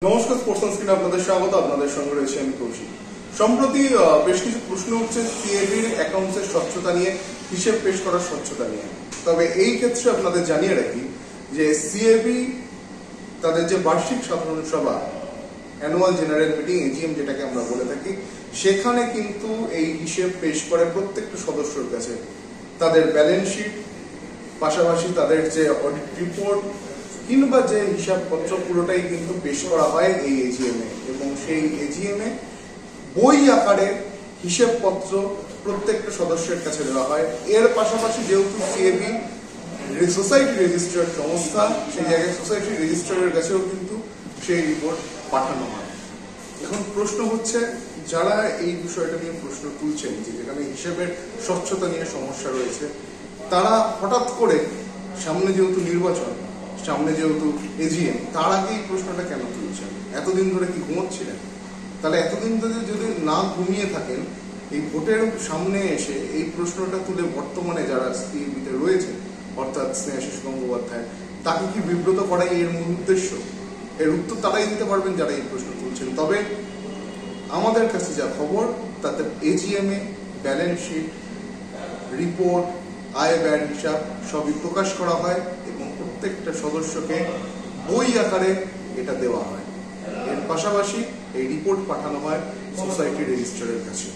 নমস্কার, স্পোর্টস স্ক্রিনে আপনাদের স্বাগত। আপনাদের সঙ্গে রয়েছে আমি কৌশিক। সম্প্রতি বেশ কিছু প্রশ্ন উঠছে সিএবির অ্যাকাউন্টসের স্বচ্ছতা নিয়ে, হিসেব পেশ করার স্বচ্ছতা নিয়ে। তবে এই ক্ষেত্রে আপনাদের জানিয়ে রাখি যে সিএবি তাদের যে বার্ষিক সাধারণ সভা, অ্যানুয়াল জেনারেল মিটিং, এজিএম যেটাকে আমরা বলে থাকি, সেখানে কিন্তু এই হিসেব পেশ করে প্রত্যেকটা সদস্যর কাছে তাদের ব্যালেন্স শিট, পাশাপাশি তাদের যে অডিট রিপোর্ট কিংবা যে হিসাবপত্র পুরোটাই কিন্তু পেশ করা হয় এই এজিএম এ। এবং সেই এজিএম এ বই আকারে হিসেবপত্র প্রত্যেকটা সদস্যের কাছে দেওয়া হয়। এর পাশাপাশি যেহেতু সিএবি সোসাইটি রেজিস্ট্রার সংস্থা, সেই জায়গায় সোসাইটি রেজিস্ট্রারের কাছেও কিন্তু সেই রিপোর্ট পাঠানো হয়। এখন প্রশ্ন হচ্ছে, যারা এই বিষয়টা নিয়ে প্রশ্ন তুলছেন যে যেখানে হিসেবের স্বচ্ছতা নিয়ে সমস্যা রয়েছে, তারা হঠাৎ করে সামনে যেহেতু নির্বাচন, সামনে যেহেতু এজিএম, তার আগে এই প্রশ্নটা কেন তুলছেন? এতদিন ধরে কি ঘুমোচ্ছিলেন? তাহলে এতদিন ধরে যদি না ঘুমিয়ে থাকেন, এই ভোটের সামনে এসে এই প্রশ্নটা তুলে বর্তমানে যারা সিএবিতে রয়েছে, অর্থাৎ স্নেহাশিস গঙ্গোপাধ্যায়, তাকে কি বিব্রত করাই এর মূল উদ্দেশ্য? এর উত্তর তারাই দিতে পারবেন যারা এই প্রশ্ন তুলছেন। তবে আমাদের কাছে যা খবর, তাতে এজিএম এ ব্যালেন্স শিট, রিপোর্ট, আয় ব্যয়ের হিসাব সবই প্রকাশ করা হয় এবং প্রত্যেকটা সদস্যকে বই আকারে এটা দেওয়া হয়। এর পাশাপাশি এই রিপোর্ট পাঠানো হয় সোসাইটি রেজিস্ট্রারের কাছে।